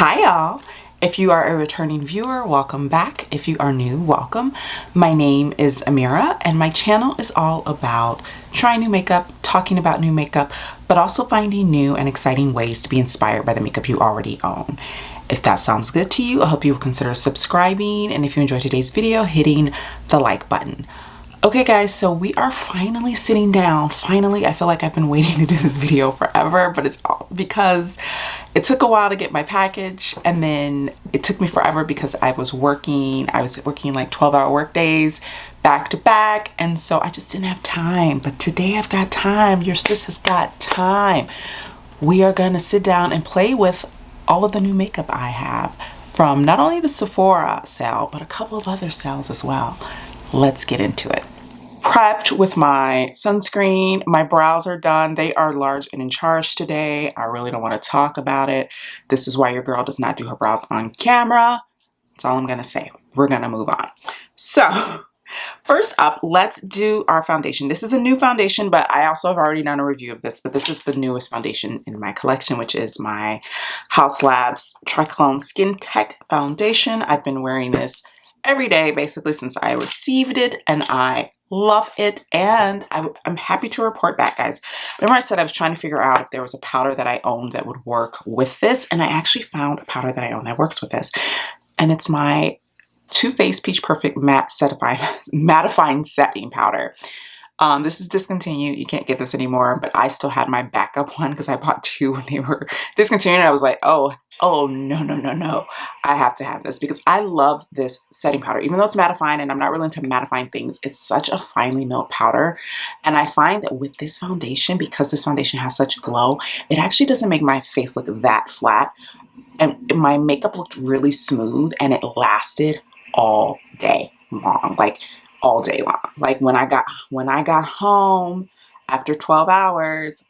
Hi y'all. If you are a returning viewer, welcome back. If you are new, welcome. My name is Amira and my channel is all about trying new makeup, talking about new makeup, but also finding new and exciting ways to be inspired by the makeup you already own. If that sounds good to you, I hope you will consider subscribing, and if you enjoyed today's video, hitting the like button. Okay guys, so we are finally sitting down. Finally, I feel like I've been waiting to do this video forever, but it's all because it took a while to get my package, and then it took me forever because I was working like 12-hour work days back to back, and so I just didn't have time. But today I've got time. Your sis has got time. We are gonna sit down and play with all of the new makeup I have from not only the Sephora sale, but a couple of other sales as well. Let's get into it. Prepped with my sunscreen. My brows are done. They are large and in charge today. I really don't want to talk about it. This is why your girl does not do her brows on camera. That's all I'm going to say. We're going to move on. So first up, let's do our foundation. This is a new foundation, but I also have already done a review of this, but this is the newest foundation in my collection, which is my Haus Labs Triclone Skin Tech Foundation. I've been wearing this every day basically since I received it, and I love it, and I'm happy to report back, guys. Remember I said I was trying to figure out if there was a powder that I owned that would work with this, and I actually found a powder that I own that works with this, and it's my Too Faced Peach Perfect Matte Mattifying Setting Powder. This is discontinued. You can't get this anymore, but I still had my backup one because I bought two when they were discontinued. I was like, oh, no. I have to have this because I love this setting powder. Even though it's mattifying and I'm not really into mattifying things, it's such a finely milled powder. And I find that with this foundation, because this foundation has such glow, it actually doesn't make my face look that flat. And my makeup looked really smooth, and it lasted all day long. Like, all day long. Like when I got home after 12 hours,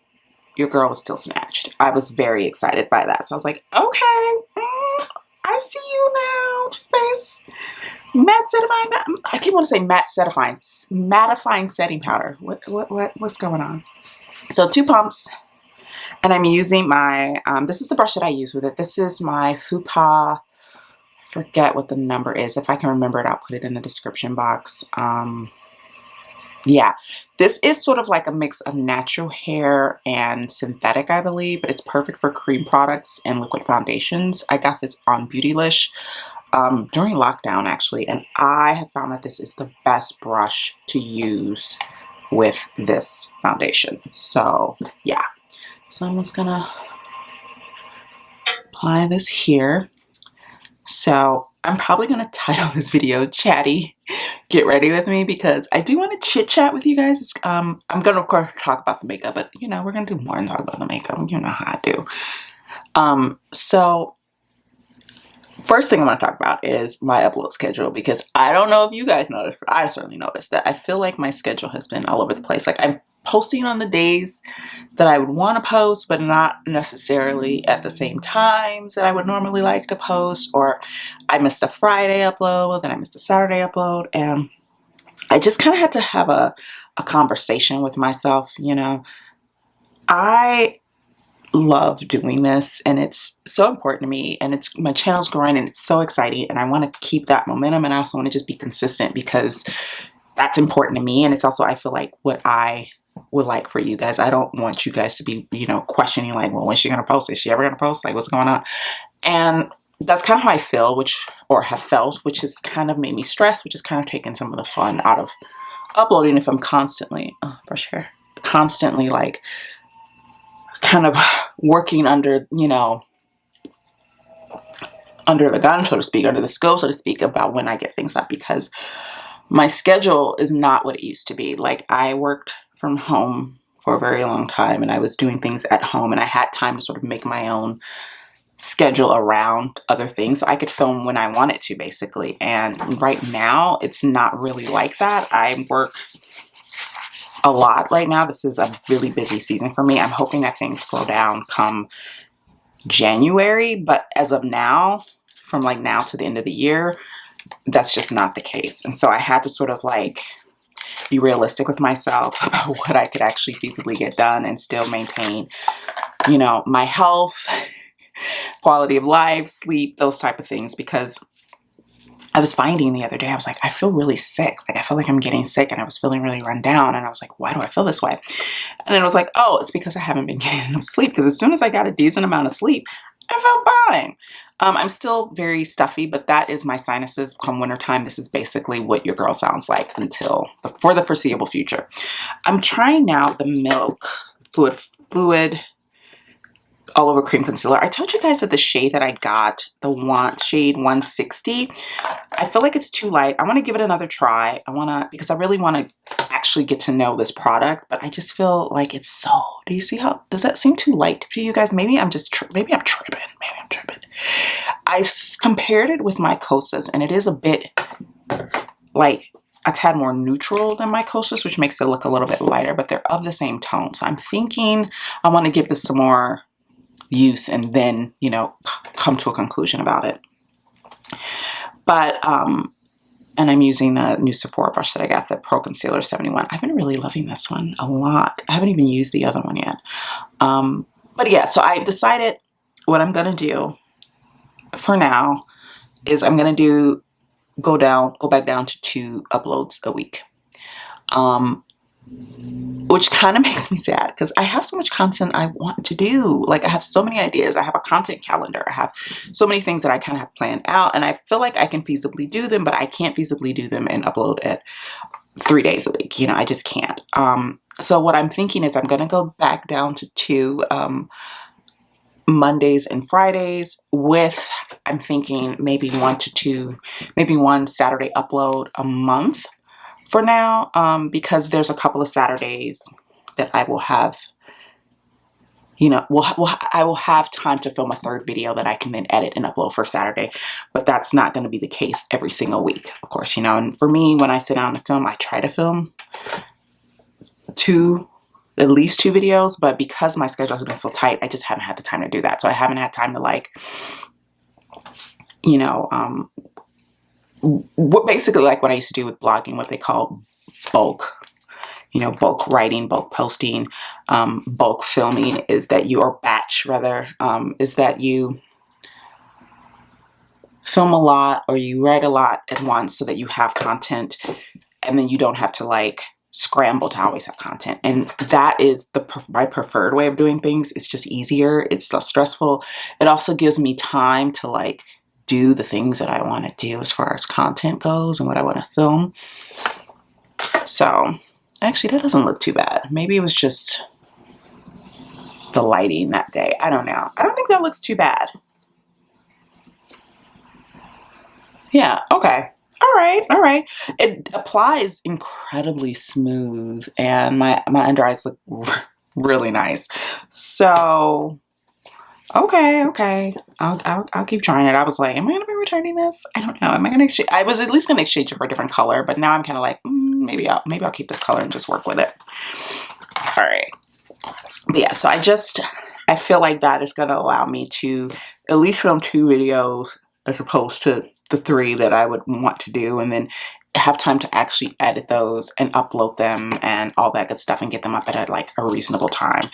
your girl was still snatched. I was very excited by that. So I was like, okay, I see you now, Too Faced Matte Settifying. I keep wanting to say matte settifying, mattifying setting powder. What's going on? So 2 pumps, and I'm using my this is the brush that I use with it. This is my Fupa. Forget what the number is. If I can remember it, I'll put it in the description box. Yeah, this is sort of like a mix of natural hair and synthetic, I believe, but it's perfect for cream products and liquid foundations. I got this on Beautylish during lockdown, actually, and I have found that this is the best brush to use with this foundation. So yeah, so I'm just gonna apply this here. So I'm probably going to title this video Chatty, Get Ready With Me, because I do want to chit chat with you guys. I'm going to, of course, talk about the makeup, but you know, we're going to do more than talk about the makeup. You know how I do. So first thing I'm going to talk about is my upload schedule, because I don't know if you guys noticed, but I certainly noticed that I feel like my schedule has been all over the place. Like, I'm posting on the days that I would want to post, but not necessarily at the same times that I would normally like to post, or I missed a Friday upload, then I missed a Saturday upload, and I just kind of had to have a conversation with myself. You know, I love doing this, and it's so important to me, and it's my channel's growing, and it's so exciting, and I want to keep that momentum, and I also want to just be consistent because that's important to me, and it's also, I feel like, what I would like for you guys. I don't want you guys to be, you know, questioning like, well, when's she gonna post? Is she ever gonna post? Like, what's going on? And that's kind of how I feel, or have felt, which has kind of made me stress, which has kind of taken some of the fun out of uploading if I'm constantly, brush hair, constantly like kind of working under, you know, under the gun, so to speak, under the scope, so to speak, about when I get things up, because my schedule is not what it used to be. Like, I worked from home for a very long time, and I was doing things at home, and I had time to sort of make my own schedule around other things, so I could film when I wanted to, basically. And right now, it's not really like that. I work a lot right now. This is a really busy season for me. I'm hoping that things slow down come January, but as of now, from like now to the end of the year, that's just not the case. And so I had to sort of like be realistic with myself about what I could actually feasibly get done and still maintain, you know, my health, quality of life, sleep, those type of things, because I was finding the other day, I was like, I feel really sick. Like, I feel like I'm getting sick, and I was feeling really run down. And I was like, why do I feel this way? And then I was like, oh, it's because I haven't been getting enough sleep. Because as soon as I got a decent amount of sleep, I felt fine. I'm still very stuffy, but that is my sinuses come wintertime. This is basically what your girl sounds like for the foreseeable future. I'm trying now the Milk Fluid all over cream concealer. I told you guys that the shade that I got, the shade 160, I feel like it's too light. I want to give it another try. Because I really want to actually get to know this product, but I just feel like it's so, do you see how, does that seem too light to you guys? Maybe I'm tripping. Maybe I'm tripping. I compared it with Mycosis, and it is a bit like a tad more neutral than Mycosis, which makes it look a little bit lighter, but they're of the same tone. So I'm thinking I want to give this some more use and then, you know, come to a conclusion about it. But and I'm using the new Sephora brush that I got, the Pro Concealer 71. I've been really loving this one a lot. I haven't even used the other one yet. But yeah, so I decided what I'm gonna do for now is I'm gonna go back down to 2 uploads a week. Which kind of makes me sad because I have so much content I want to do. Like, I have so many ideas. I have a content calendar. I have so many things that I kind of have planned out, and I feel like I can feasibly do them, but I can't feasibly do them and upload it 3 days a week. You know, I just can't. So what I'm thinking is I'm going to go back down to 2 Mondays and Fridays with, I'm thinking maybe 1 to 2, maybe 1 Saturday upload a month. For now, because there's a couple of Saturdays that I will have, you know, I will have time to film a 3rd video that I can then edit and upload for Saturday. But that's not going to be the case every single week, of course, you know. And for me, when I sit down to film, I try to film at least 2 videos. But because my schedule has been so tight, I just haven't had the time to do that. So I haven't had time to, like, you know, basically like what I used to do with blogging, what they call bulk, you know, bulk writing, bulk posting, bulk filming, is that you, or batch rather, is that you film a lot or you write a lot at once so that you have content, and then you don't have to like scramble to always have content. And that is my preferred way of doing things. It's just easier. It's less stressful. It also gives me time to like do the things that I want to do as far as content goes and what I want to film. So actually that doesn't look too bad. Maybe it was just the lighting that day. I don't know. I don't think that looks too bad. Yeah, okay. All right. It applies incredibly smooth, and my under eyes look really nice. So okay. I'll keep trying it. I was like, am I gonna be returning this? I don't know. Am I gonna exchange? I was at least gonna exchange it for a different color, but now I'm kind of like, maybe I'll keep this color and just work with it. All right. But yeah, so I feel like that is gonna allow me to at least film 2 videos as opposed to the 3 that I would want to do, and then have time to actually edit those and upload them and all that good stuff and get them up at like a reasonable time.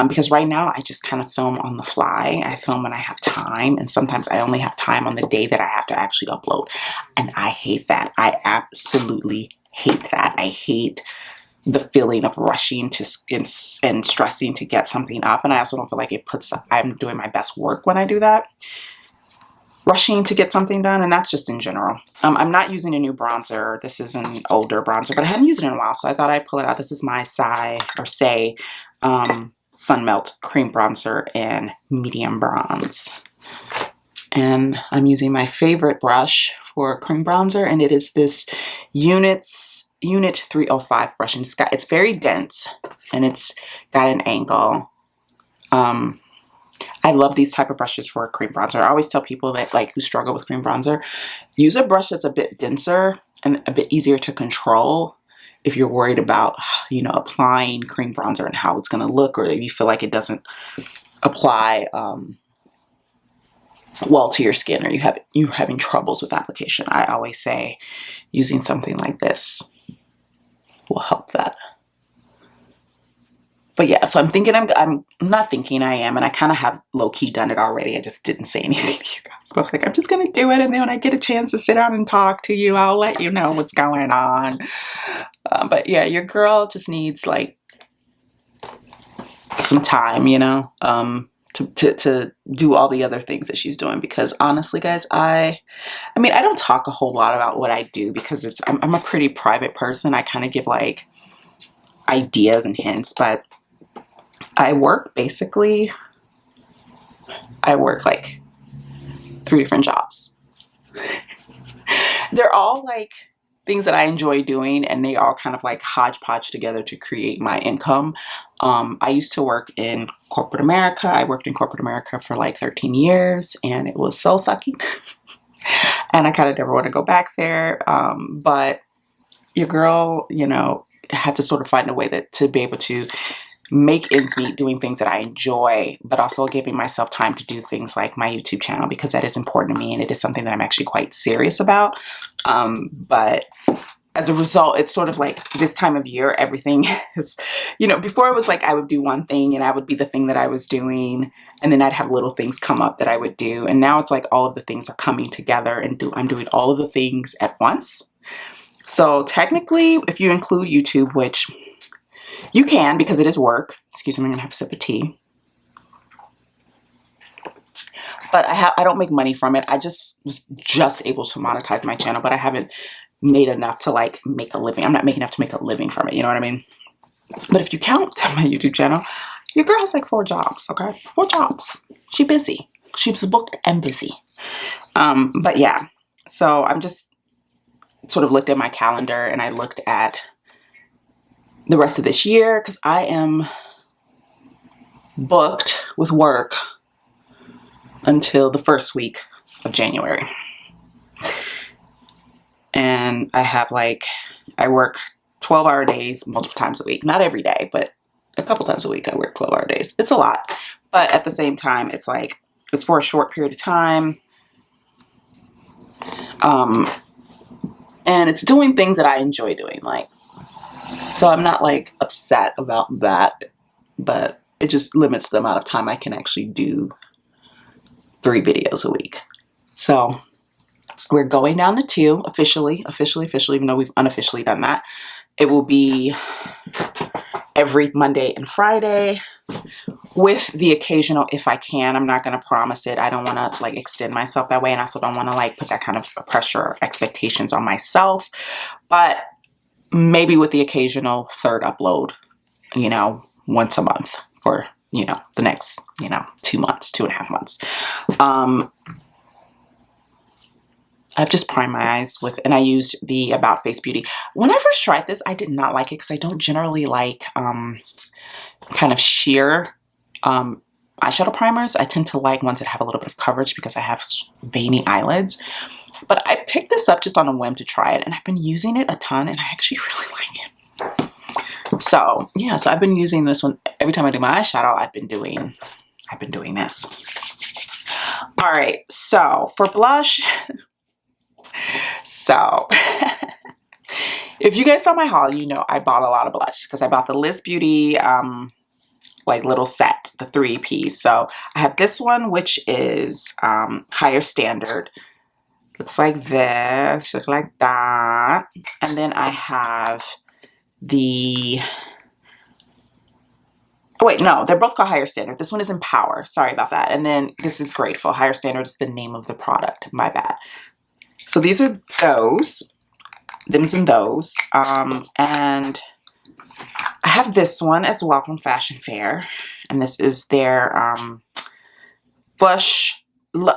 Because right now I just kind of film on the fly. I film when I have time, and sometimes I only have time on the day that I have to actually upload. And I hate that. I absolutely hate that. I hate the feeling of rushing and stressing to get something up. And I also don't feel like I'm doing my best work when I do that. Rushing to get something done, and that's just in general. I'm not using a new bronzer. This is an older bronzer, but I hadn't used it in a while, so I thought I'd pull it out. This is my Say Sun Melt Cream Bronzer in Medium Bronze. And I'm using my favorite brush for cream bronzer, and it is this Unit 305 brush. And it's very dense, and it's got an angle. I love these type of brushes for a cream bronzer. I always tell people that who struggle with cream bronzer, use a brush that's a bit denser and a bit easier to control if you're worried about, you know, applying cream bronzer and how it's going to look, or if you feel like it doesn't apply well to your skin, or you're having troubles with application. I always say using something like this will help that. But yeah, so I'm thinking I'm not thinking I am, and I kind of have low-key done it already. I just didn't say anything to you guys. So I was like, I'm just gonna do it, and then when I get a chance to sit down and talk to you, I'll let you know what's going on. But yeah, your girl just needs like some time, you know, to do all the other things that she's doing. Because honestly, guys, I mean, I don't talk a whole lot about what I do because I'm a pretty private person. I kind of give like ideas and hints, but I work like 3 different jobs. They're all like things that I enjoy doing, and they all kind of like hodgepodge together to create my income. I used to work in corporate America. I worked in corporate America for like 13 years, and it was so sucky. And I kind of never want to go back there. But your girl, you know, had to sort of find a way to be able to make ends meet doing things that I enjoy, but also giving myself time to do things like my YouTube channel, because that is important to me and it is something that I'm actually quite serious about. But as a result, it's sort of like this time of year, everything is, you know, before it was like I would do one thing and I would be the thing that I was doing, and then I'd have little things come up that I would do. And now it's like all of the things are coming together and I'm doing all of the things at once. So technically, if you include YouTube, which you can because it is work. Excuse me, I'm gonna have a sip of tea. But I don't make money from it. I was just able to monetize my channel, but I haven't made enough to like make a living. I'm not making enough to make a living from it, you know what I mean? But if you count my YouTube channel, your girl has like 4 jobs, okay? 4 jobs. She busy. She's booked and busy. But yeah, so I'm just sort of looked at my calendar and I looked at the rest of this year because I am booked with work until the first week of January. And I have like, I work 12-hour days multiple times a week. Not every day, but a couple times a week I work 12-hour days. It's a lot. But at the same time, it's like, it's for a short period of time. And it's doing things that I enjoy doing. Like, so I'm not like upset about that, but it just limits the amount of time I can actually do 3 videos a week. So we're going down to 2 officially, even though we've unofficially done that. It will be every Monday and Friday with the occasional, if I can. I'm not going to promise it. I don't want to like extend myself that way. And I also don't want to like put that kind of pressure or expectations on myself, but maybe with the occasional 3rd upload, you know, once a month for, you know, the next, you know, 2 months, 2.5 months. I've just primed my eyes with, and I used the About Face Beauty. When I first tried this, I did not like it because I don't generally like kind of sheer eyeshadow primers. I tend to like ones that have a little bit of coverage because I have veiny eyelids. But I picked this up just on a whim to try it, and I've been using it a ton, and I actually really like it. So yeah, so I've been using this one every time I do my eyeshadow. I've been doing this. All right, so for blush. So if you guys saw my haul, you know I bought a lot of blush because I bought the Liz Beauty like little set, the 3-piece. So I have this one, which is Higher Standard. Looks like this, looks like that. And then I have the, oh wait, no, they're both called Higher Standard. This one is Empower, sorry about that. And then this is Grateful. Higher Standard is the name of the product, my bad. So these are those, thems and those. And I have this one as well from Fashion Fair. And this is their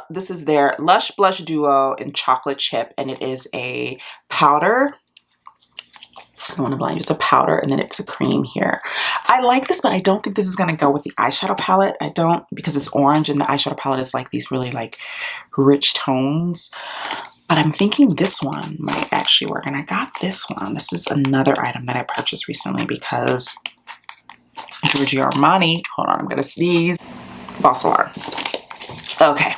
this is their Lush Blush Duo in Chocolate Chip. And it is a powder. I don't want to blind you. It's a powder and then it's a cream here. I like this, but I don't think this is going to go with the eyeshadow palette. I don't, because it's orange and the eyeshadow palette is like these really like rich tones. But I'm thinking this one might actually work. And I got this one. This is another item that I purchased recently because Giorgio Armani, hold on, I'm going to sneeze. False alarm. Okay.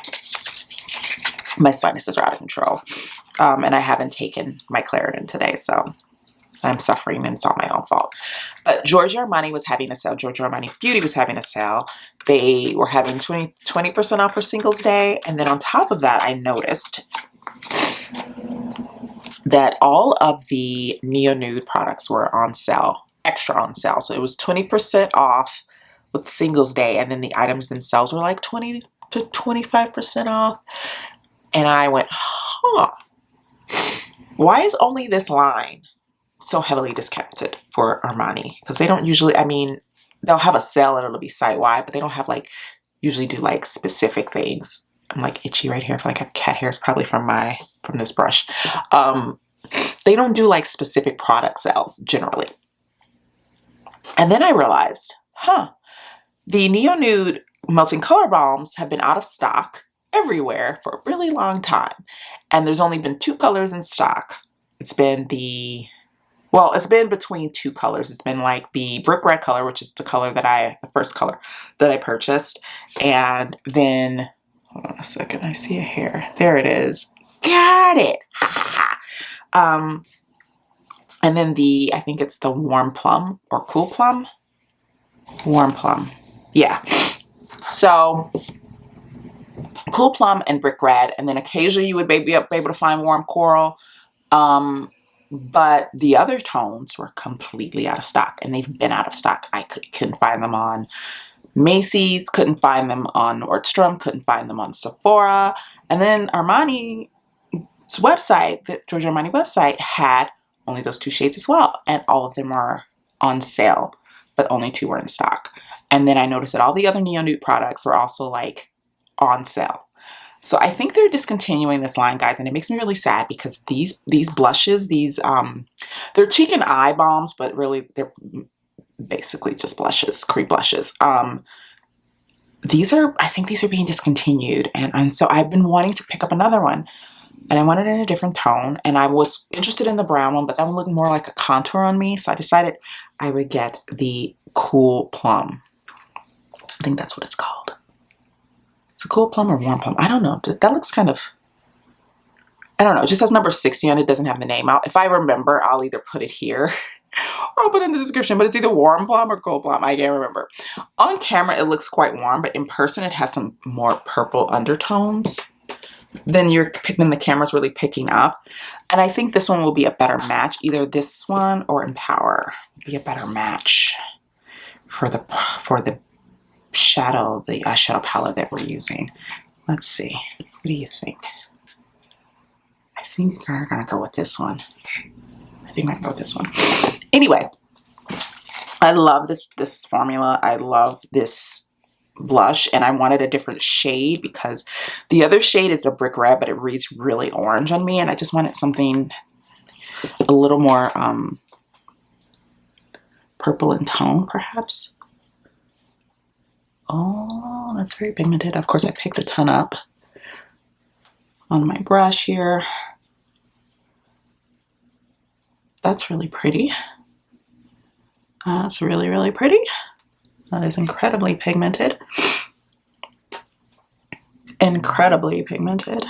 My sinuses are out of control. And I haven't taken my Claritin today, so I'm suffering and it's all my own fault. But Giorgio Armani was having a sale. Giorgio Armani Beauty was having a sale. They were having 20% off for Singles Day. And then on top of that, I noticed that all of the Neo Nude products were on sale, extra on sale. So it was 20% off with Singles Day, and then the items themselves were like 20 to 25% off. And I went, huh, why is only this line so heavily discounted for Armani? Because they don't usually, I mean, they'll have a sale and it'll be site-wide, but they don't have like, usually do like specific things. I'm like itchy right here. I feel like I have cat hairs probably from this brush. They don't do like specific product sales generally. And then I realized, huh, the Neo Nude Melting Color Balms have been out of stock everywhere for a really long time. And there's only been 2 colors in stock. It's been it's been between 2 colors. It's been like the brick red color, which is the first color that I purchased. And then, hold on a second, I see a hair. There it is. Got it. And then I think it's the warm plum or cool plum. Warm plum. Yeah. So cool plum and brick red. And then occasionally you would be able to find warm coral. But the other tones were completely out of stock, and they've been out of stock. I couldn't find them on Macy's, couldn't find them on Nordstrom, couldn't find them on Sephora. And then Armani's website, the Giorgio Armani website, had only those 2 shades as well. And all of them were on sale, but only 2 were in stock. And then I noticed that all the other Neo Nude products were also like on sale. So I think they're discontinuing this line, guys, and it makes me really sad because these blushes, they're cheek and eye balms, but really they're basically just blushes, cream blushes. I think these are being discontinued, and so I've been wanting to pick up another one, and I wanted it in a different tone, and I was interested in the brown one, but that one looked more like a contour on me, so I decided I would get the Cool Plum. I think that's what it's called. It's a cool plum or warm plum. I don't know. That looks kind of, I don't know. It just has number 60 on it. It doesn't have the name out. If I remember, I'll either put it here or I'll put it in the description, but it's either warm plum or cool plum. I can't remember. On camera, it looks quite warm, but in person, it has some more purple undertones than the camera's really picking up. And I think this one will be a better match. Either this one or Empower will be a better match for the eyeshadow palette that we're using. Let's see. What do you think? I think we're gonna go with this one. Anyway, I love this formula. I love this blush, and I wanted a different shade because the other shade is a brick red, but it reads really orange on me, and I just wanted something a little more purple in tone, perhaps. Oh, that's very pigmented. Of course, I picked a ton up on my brush here. That's really pretty. That's really, really pretty. That is incredibly pigmented. Incredibly pigmented.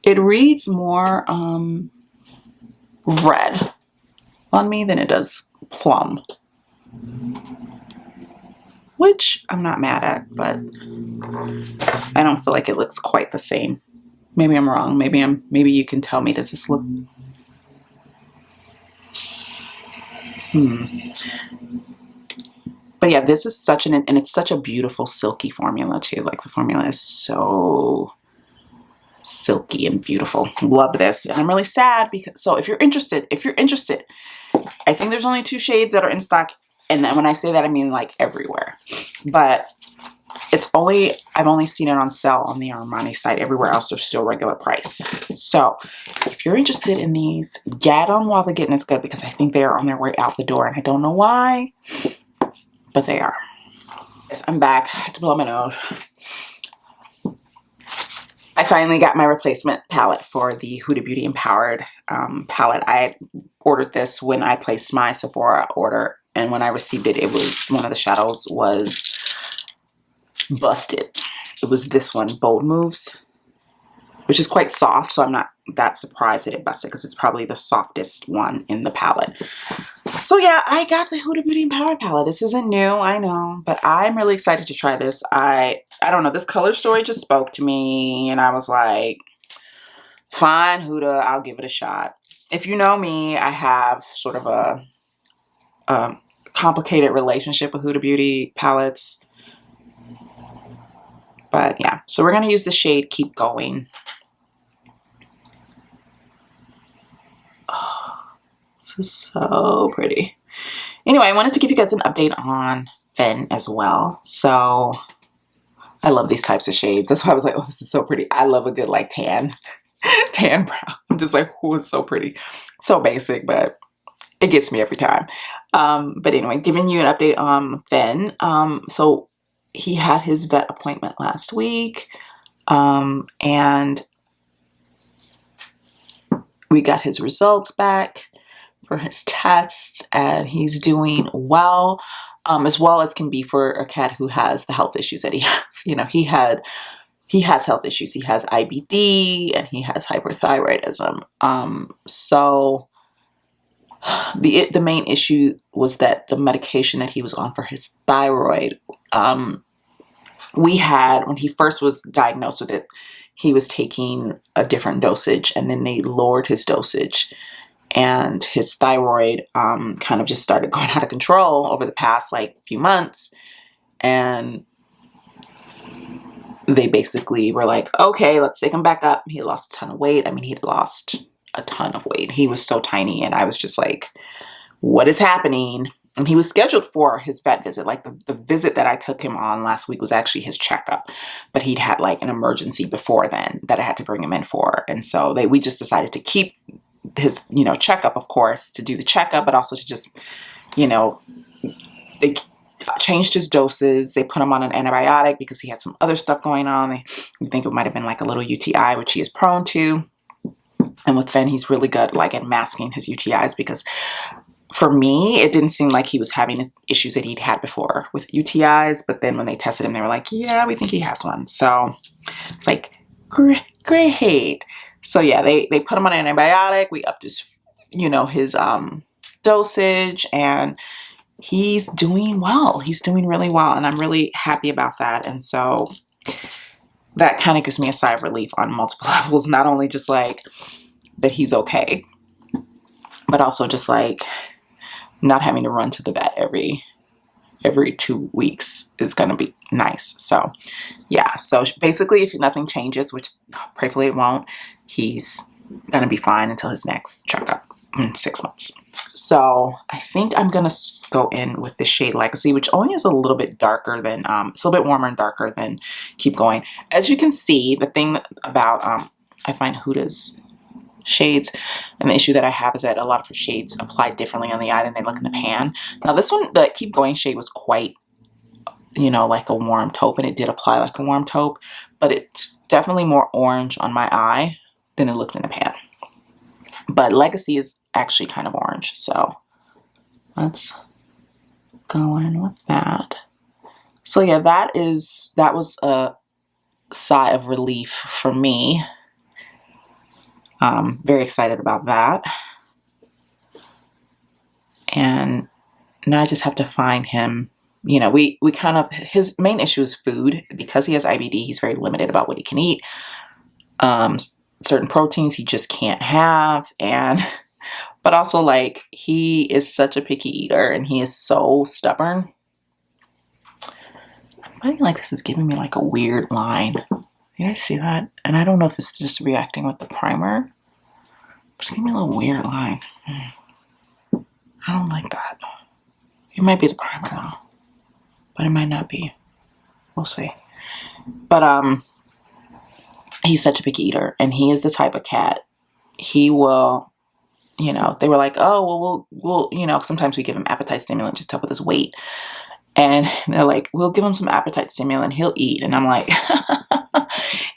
It reads more red on me than it does plum, which I'm not mad at, but I don't feel like it looks quite the same. Maybe I'm wrong. Maybe you can tell me, does this look? But yeah, this is and it's such a beautiful silky formula too. Like the formula is so silky and beautiful. Love this. And I'm really sad because, so if you're interested, I think there's only 2 shades that are in stock. And then when I say that, I mean like everywhere. But I've only seen it on sale on the Armani site. Everywhere else, they're still regular price. So if you're interested in these, get on while the getting is good, because I think they are on their way out the door. And I don't know why, but they are. Yes, I'm back. I had to blow my nose. I finally got my replacement palette for the Huda Beauty Empowered palette. I ordered this when I placed my Sephora order. And when I received it, one of the shadows was busted. It was this one, Bold Moves. which is quite soft, so I'm not that surprised that it busted because it's probably the softest one in the palette. So yeah, I got the Huda Beauty Empowered palette. This isn't new, I know, but I'm really excited to try this. I don't know, this color story just spoke to me, and I was like, fine, Huda, I'll give it a shot. If you know me, I have sort of a complicated relationship with Huda Beauty palettes. But yeah, so we're going to use the shade Keep Going. Oh, this is so pretty. Anyway, I wanted to give you guys an update on Fen as well. So I love these types of shades. That's why I was like, oh, this is so pretty. I love a good like tan brown. I'm just like, oh, it's so pretty. So basic, but it gets me every time. But anyway, giving you an update on Fen. So he had his vet appointment last week. And we got his results back for his tests, and he's doing well, as well as can be for a cat who has the health issues that he has. You know, he has health issues. He has IBD and he has hyperthyroidism. So the main issue was that the medication that he was on for his thyroid, when he first was diagnosed with it, he was taking a different dosage, and then they lowered his dosage, and his thyroid kind of just started going out of control over the past like few months. And they basically were like, okay, let's take him back up. He lost a ton of weight. I mean, he'd lost a ton of weight. He was so tiny, and I was just like, what is happening? And he was scheduled for his vet visit. Like the visit that I took him on last week was actually his checkup, but he'd had like an emergency before then that I had to bring him in for. And so we just decided to keep his, checkup, of course, to do the checkup, but also to just, they changed his doses. They put him on an antibiotic because he had some other stuff going on. We think it might have been like a little UTI, which he is prone to. And with Fen, he's really good like at masking his UTIs, because for me, it didn't seem like he was having issues that he'd had before with UTIs. But then when they tested him, they were like, yeah, we think he has one. So it's like, great. So yeah, they put him on an antibiotic. We upped his, his dosage, and he's doing well. He's doing really well, and I'm really happy about that. And so that kind of gives me a sigh of relief on multiple levels. Not only just like that he's okay, but also just like not having to run to the vet every 2 weeks is going to be nice. So yeah, so basically if nothing changes, which prayerfully it won't, he's going to be fine until his next checkup in 6 months. So I think I'm going to go in with the shade Legacy, which only is a little bit darker than, it's a little bit warmer and darker than Keep Going. As you can see, the thing about, I find Huda's shades, and the issue that I have is that a lot of her shades apply differently on the eye than they look in the pan. Now this one, the Keep Going shade, was quite, like a warm taupe, and it did apply like a warm taupe, but it's definitely more orange on my eye than it looked in the pan. But Legacy is actually kind of orange, so let's go in with that. So yeah, that was a sigh of relief for me. Very excited about that. And now I just have to find him, we kind of, his main issue is food. Because he has IBD, he's very limited about what he can eat. Certain proteins he just can't have, but also like he is such a picky eater, and he is so stubborn. I'm finding like this is giving me like a weird line. You guys see that? And I don't know if it's just reacting with the primer. Just give me a little weird line. I don't like that. It might be the primer though, but it might not be. We'll see. But he's such a picky eater, and he is the type of cat, he will, they were like, oh, well, we'll, sometimes we give him appetite stimulant just to help with his weight. And they're like, we'll give him some appetite stimulant, he'll eat. And I'm like,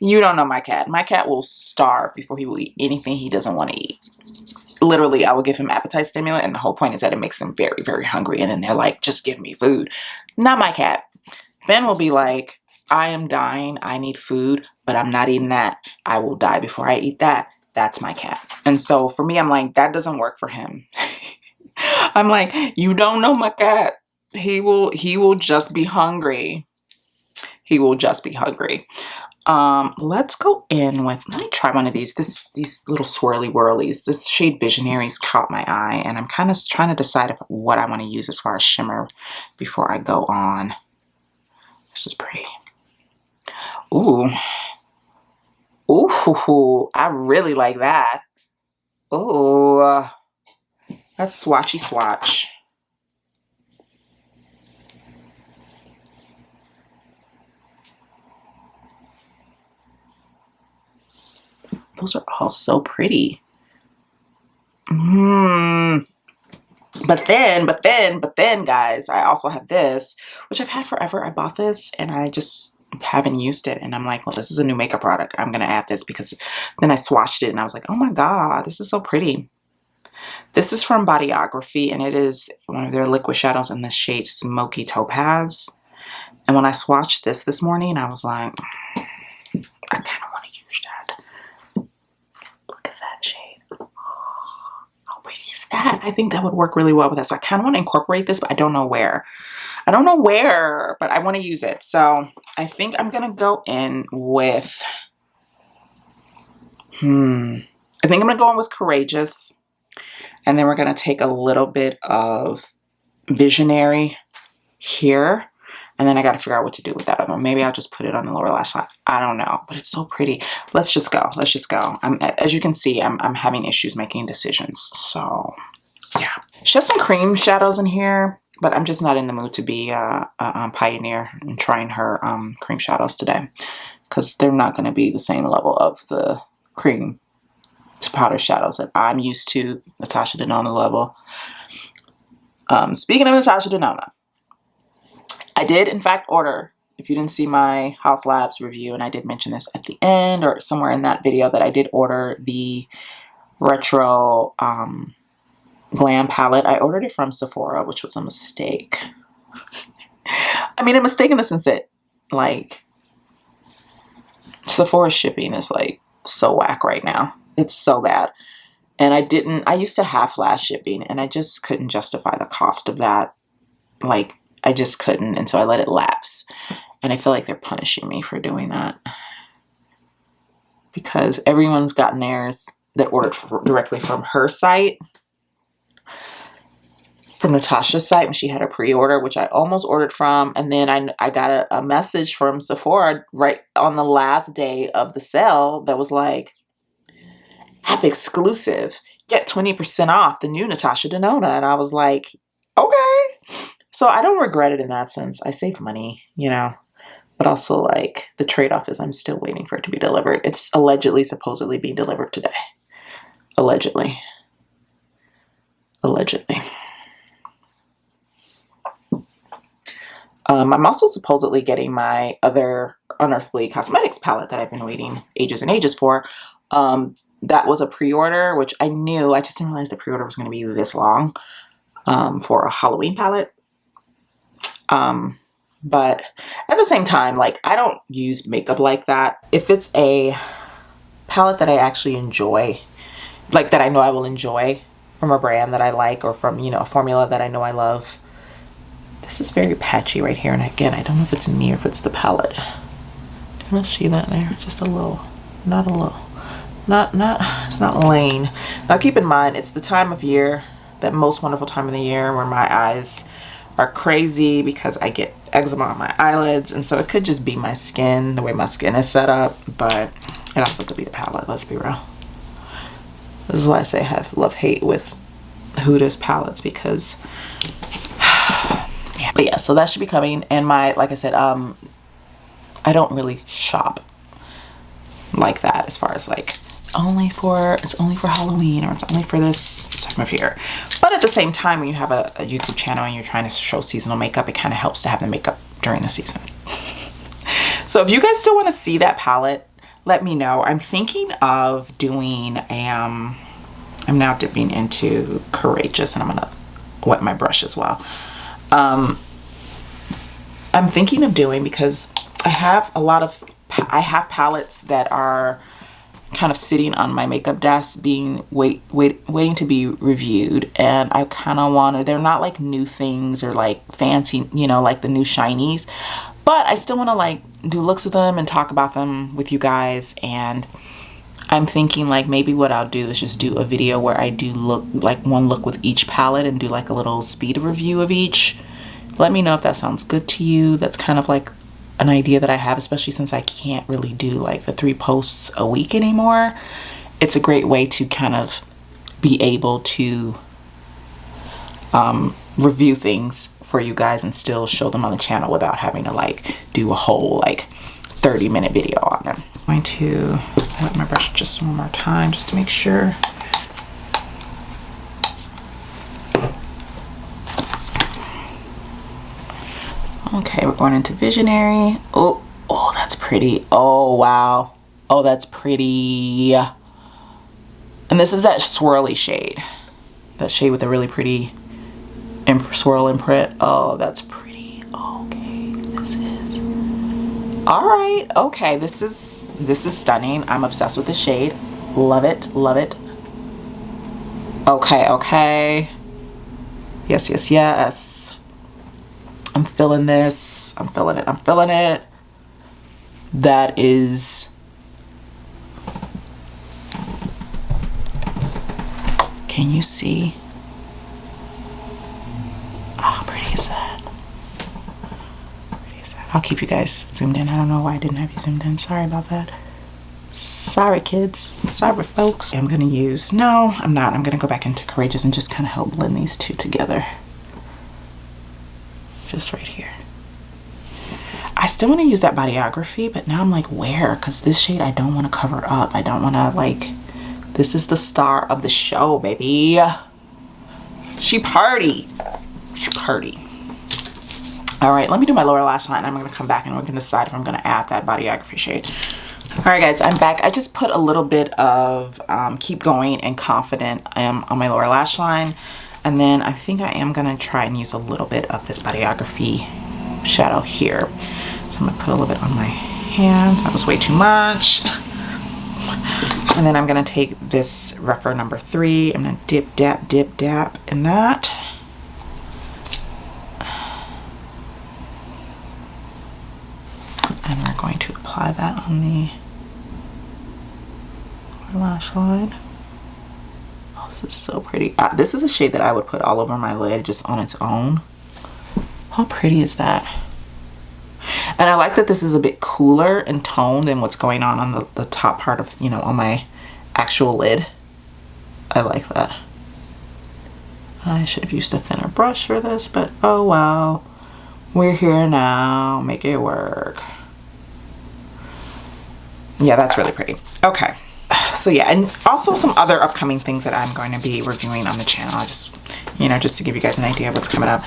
you don't know my cat. My cat will starve before he will eat anything he doesn't want to eat. Literally, I will give him appetite stimulant, and the whole point is that it makes them very, very hungry. And then they're like, just give me food. Not my cat. Ben will be like, I am dying. I need food, but I'm not eating that. I will die before I eat that. That's my cat. And so for me, I'm like, that doesn't work for him. I'm like, you don't know my cat. He will just be hungry. He will just be hungry. Let's go in with, let me try one of these little swirly whirlies. This shade Visionaries caught my eye, and I'm kind of trying to decide what I want to use as far as shimmer before I go on. This is pretty. Ooh. Ooh, I really like that. Ooh. That's swatchy swatch. Those are all so pretty. But then, guys, I also have this, which I've had forever. I bought this and I just haven't used it. And I'm like, well, this is a new makeup product. I'm going to add this because then I swatched it and I was like, oh my God, this is so pretty. This is from Bodyography, and it is one of their liquid shadows in the shade Smoky Topaz. And when I swatched this morning, I was like, I kind of want to use that. Look at that shade. How pretty is that? I think that would work really well with that. So I kind of want to incorporate this, but I don't know where. I don't know where, but I want to use it. So I think I'm going to go in with, I think I'm going to go in with Courageous. And then we're going to take a little bit of Visionary here. And then I got to figure out what to do with that other one. Maybe I'll just put it on the lower lash line. I don't know, but it's so pretty. Let's just go. Let's just go. As you can see, I'm having issues making decisions. So yeah. She has some cream shadows in here, but I'm just not in the mood to be a pioneer in trying her cream shadows today, because they're not going to be the same level of the cream to powder shadows that I'm used to, Natasha Denona level. Speaking of Natasha Denona, I did in fact order, if you didn't see my House Labs review, and I did mention this at the end or somewhere in that video, that I did order the Retro Glam palette. I ordered it from Sephora, which was a mistake. I mean, a mistake in the sense that, like, Sephora shipping is like so whack right now. It's so bad. And I used to have flash shipping, and I just couldn't justify the cost of that. Like, I just couldn't. And so I let it lapse. And I feel like they're punishing me for doing that, because everyone's gotten theirs that ordered directly from her site, from Natasha's site, when she had a pre-order, which I almost ordered from. And then I got a message from Sephora right on the last day of the sale that was like, app exclusive, get 20% off the new Natasha Denona. And I was like, okay. So I don't regret it in that sense. I saved money, you know, but also, like, the trade-off is I'm still waiting for it to be delivered. It's supposedly being delivered today. Allegedly. I'm also supposedly getting my other Unearthly Cosmetics palette that I've been waiting ages and ages for. That was a pre-order, which I knew. I just didn't realize the pre-order was going to be this long for a Halloween palette. But at the same time, like, I don't use makeup like that. If it's a palette that I actually enjoy, like that I know I will enjoy from a brand that I like, or from, you know, a formula that I know I love. This is very patchy right here. And again, I don't know if it's me or if it's the palette. Can you see that there? Just a little, not a little. It's not Lane. Now keep in mind, it's the time of year, that most wonderful time of the year, where my eyes are crazy because I get eczema on my eyelids. And so it could just be my skin, the way my skin is set up, but it also could be the palette, let's be real. This is why I say I have love-hate with Huda's palettes, because yeah. But yeah, so that should be coming. And like I said, I don't really shop like that, as far as like, it's only for Halloween, or it's only for this time of year. But at the same time, when you have a YouTube channel and you're trying to show seasonal makeup, it kind of helps to have the makeup during the season. So if you guys still want to see that palette, let me know. I'm thinking of doing I'm now dipping into Courageous, and I'm gonna wet my brush as well. I'm thinking of doing, because I have I have palettes that are kind of sitting on my makeup desk being waiting to be reviewed, and I kind of want to, they're not like new things or like fancy, you know, like the new shinies, but I still want to like do looks with them and talk about them with you guys. And I'm thinking like maybe what I'll do is just do a video where I do look like one look with each palette and do like a little speed review of each. Let me know if that sounds good to you. That's kind of like an idea that I have, especially since I can't really do like the 3 posts a week anymore. It's a great way to kind of be able to review things for you guys and still show them on the channel without having to like do a whole like 30-minute video on them. I'm going to wet my brush just one more time just to make sure. Okay, we're going into Visionary. Oh, that's pretty. Oh, wow. Oh, that's pretty. And this is that swirly shade. That shade with a really pretty swirl imprint. Oh, that's pretty. Okay, this is. All right. Okay, this is stunning. I'm obsessed with this shade. Love it. Love it. Okay, okay. Yes, yes, yes. I'm feeling this. I'm feeling it. I'm feeling it. That is. Can you see? How pretty is that? Pretty is that? I'll keep you guys zoomed in. I don't know why I didn't have you zoomed in. Sorry about that. Sorry, kids. Sorry, folks. I'm going to use. No, I'm not. I'm going to go back into Courageous and just kind of help blend these two together. Just right here. I still want to use that Bodyography, but now I'm like, where? Because this shade I don't want to cover up. I don't want to like, this is the star of the show, baby. She party. She party. All right, let me do my lower lash line. I'm going to come back and we're going to decide if I'm going to add that Bodyography shade. All right, guys, I'm back. I just put a little bit of Keep Going and Confident on my lower lash line. And then I think I am gonna try and use a little bit of this Bodyography shadow here. So I'm gonna put a little bit on my hand. That was way too much. And then I'm gonna take this rougher number 3. I'm gonna dip, dap in that. And we're going to apply that on the lash line. This is so pretty. This is a shade that I would put all over my lid just on its own. How pretty is that? And I like that this is a bit cooler in tone than what's going on the top part of, you know, on my actual lid. I like that. I should have used a thinner brush for this, but oh well. We're here now. Make it work. Yeah, that's really pretty. Okay. So yeah, and also some other upcoming things that I'm going to be reviewing on the channel. Just, you know, just to give you guys an idea of what's coming up.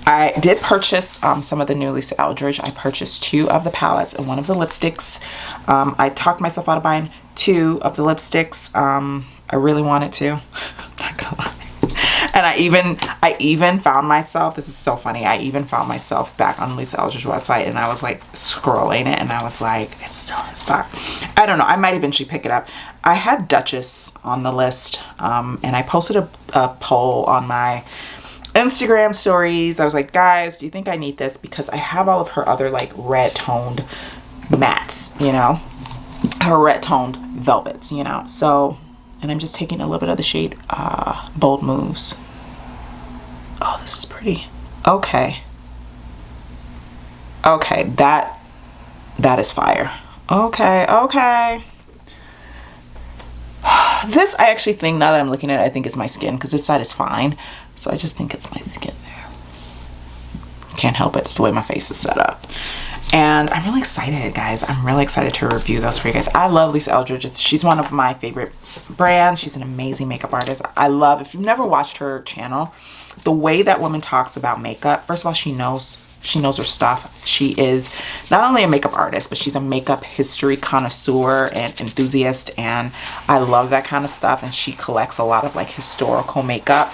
I did purchase some of the new Lisa Eldridge. I purchased 2 of the palettes and 1 of the lipsticks. I talked myself out of buying 2 of the lipsticks. I really wanted to. Not gonna lie. And I even found myself, this is so funny, I even found myself back on Lisa Eldridge's website and I was like scrolling it and I was like, it's still in stock. I don't know, I might eventually pick it up. I had Duchess on the list and I posted a poll on my Instagram stories. I was like, guys, do you think I need this? Because I have all of her other like red toned mattes, you know, her red toned velvets, you know, so. And I'm just taking a little bit of the shade Bold Moves. Oh, this is pretty. Okay. Okay, that is fire. Okay, okay. This, I actually think, now that I'm looking at it, I think it's my skin, because this side is fine. So I just think it's my skin there. Can't help it. It's the way my face is set up. And I'm really excited, guys. I'm really excited to review those for you guys. I love Lisa Eldridge. She's one of my favorite brands. She's an amazing makeup artist. I love, if you've never watched her channel, the way that woman talks about makeup, first of all, she knows her stuff. She is not only a makeup artist, but she's a makeup history connoisseur and enthusiast. And I love that kind of stuff. And she collects a lot of like historical makeup.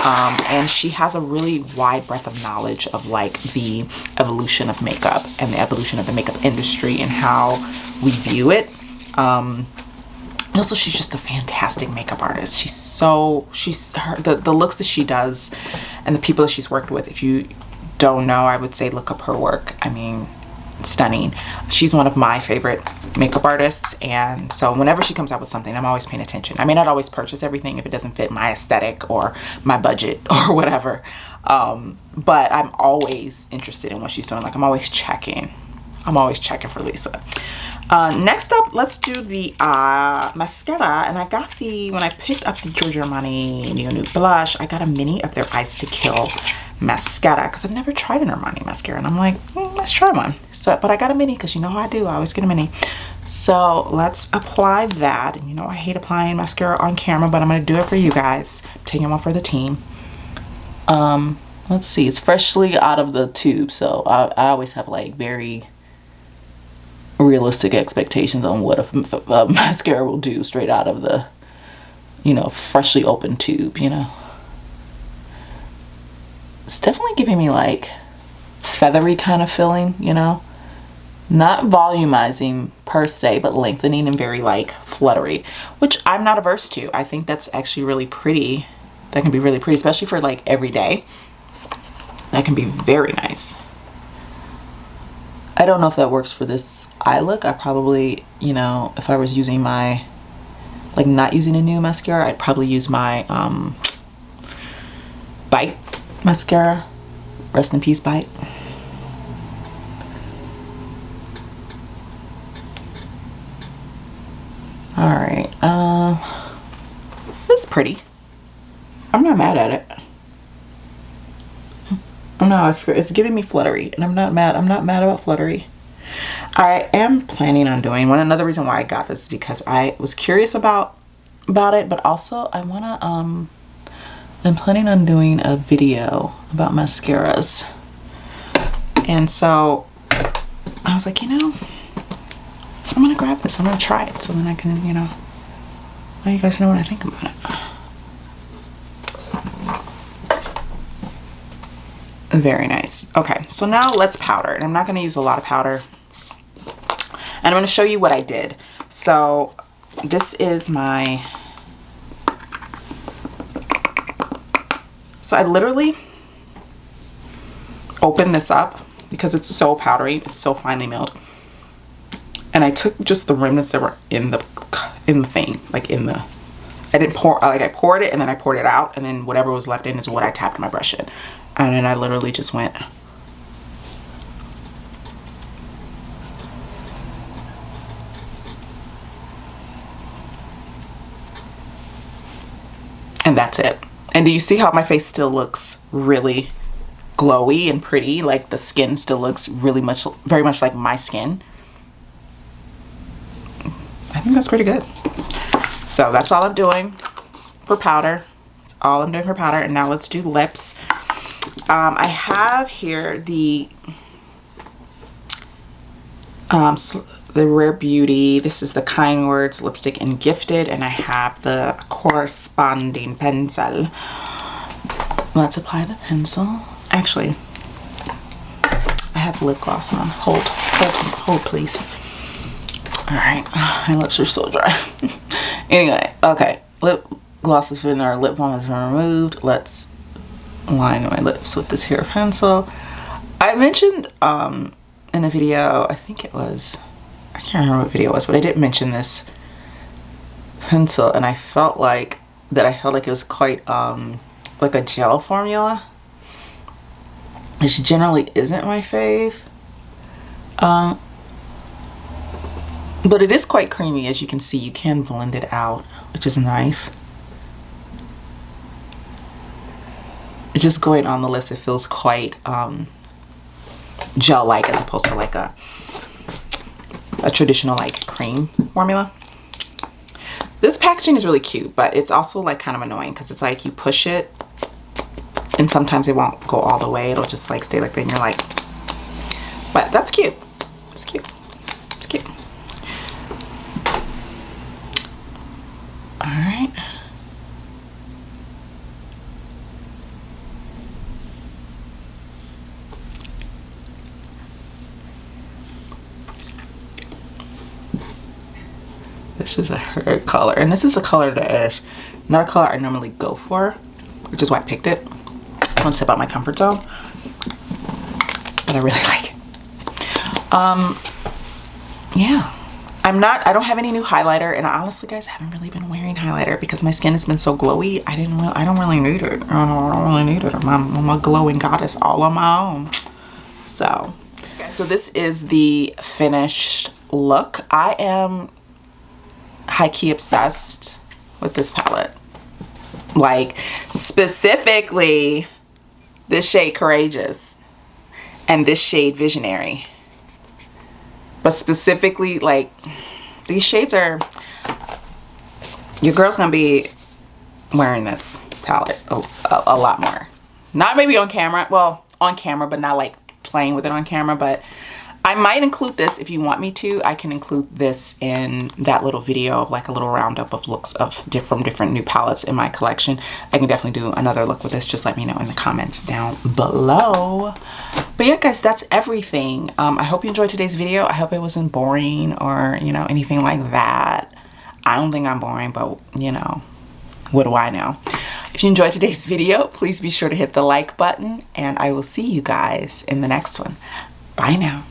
And she has a really wide breadth of knowledge of like the evolution of makeup and the evolution of the makeup industry and how we view it. Also, she's just a fantastic makeup artist. The looks that she does and the people that she's worked with, if you don't know, I would say look up her work. I mean, stunning. She's one of my favorite makeup artists, and so whenever she comes out with something, I'm always paying attention. I may not always purchase everything if it doesn't fit my aesthetic or my budget or whatever, but I'm always interested in what she's doing. Like, I'm always checking for Lisa. Next up, let's do the mascara. And I got when I picked up the Giorgio Armani Neo Nude Blush, I got a mini of their Ice to Kill mascara because I've never tried an Armani mascara. And I'm like, let's try one. So, but I got a mini because you know how I do. I always get a mini. So let's apply that. And you know I hate applying mascara on camera, but I'm going to do it for you guys. I'm taking one for the team. Let's see. It's freshly out of the tube. So I always have like very realistic expectations on what a mascara will do straight out of the, you know, freshly opened tube, you know. It's definitely giving me like feathery kind of feeling, you know, not volumizing per se, but lengthening and very like fluttery, which I'm not averse to. I think that's actually really pretty. That can be really pretty, especially for like every day. That can be very nice. I don't know if that works for this eye look. I probably, you know, if I was using my, like not using a new mascara, I'd probably use my Bite mascara. Rest in peace, Bite. All right, this is pretty. I'm not mad at it. No, it's giving me fluttery, and I'm not mad about fluttery. I am planning on doing another reason why I got this is because I was curious about it, but also I wanna I'm planning on doing a video about mascaras. And so I was like, you know, I'm gonna grab this, I'm gonna try it so then I can, you know, let you guys know what I think about it. Very nice. Okay, so now let's powder. And I'm not going to use a lot of powder. And I'm going to show you what I did. So this is my... So I literally opened this up because it's so powdery. It's so finely milled. And I took just the remnants that were in the thing. Like in the... I didn't pour... Like I poured it and then I poured it out. And then whatever was left in is what I tapped my brush in. And then I literally just went. And that's it. And do you see how my face still looks really glowy and pretty? Like the skin still looks really very much like my skin. I think that's pretty good. So that's all I'm doing for powder. That's all I'm doing for powder. And now let's do lips. I have here the Rare Beauty. This is the Kind Words lipstick in Gifted, and I have the corresponding pencil. Let's apply the pencil. Actually, I have lip gloss on. Hold, please. All right, my lips are so dry. Anyway, okay, lip gloss has been, our lip balm has been removed. Let's line my lips with this hair pencil. I mentioned in a video, I think it was, I can't remember what video it was, but I did mention this pencil, and I felt like it was quite like a gel formula, which generally isn't my fave, but it is quite creamy. As you can see, you can blend it out, which is nice. Just going on the lips, it feels quite gel-like as opposed to like a traditional like cream formula. This packaging is really cute, but it's also like kind of annoying because it's like you push it and sometimes it won't go all the way. It'll just like stay like that and you're like, but that's cute. It's cute. It's cute. All right. This is a hair color, and this is a color that is not a color I normally go for, which is why I picked it. I want to step out my comfort zone, but I really like it. Yeah. I don't have any new highlighter, and honestly guys, I haven't really been wearing highlighter because my skin has been so glowy. I don't really need it. I don't really need it. I'm a glowing goddess all on my own. So this is the finished look. I am high-key obsessed with this palette. Like, specifically this shade Courageous and this shade Visionary. But specifically, like, these shades are, your girl's gonna be wearing this palette a lot more. Not maybe on camera, well, on camera, but not like playing with it on camera. But I might include this if you want me to. I can include this in that little video of like a little roundup of looks of different new palettes in my collection. I can definitely do another look with this. Just let me know in the comments down below. But yeah guys, that's everything. I hope you enjoyed today's video. I hope it wasn't boring or, you know, anything like that. I don't think I'm boring, but you know, what do I know? If you enjoyed today's video, please be sure to hit the like button, and I will see you guys in the next one. Bye now.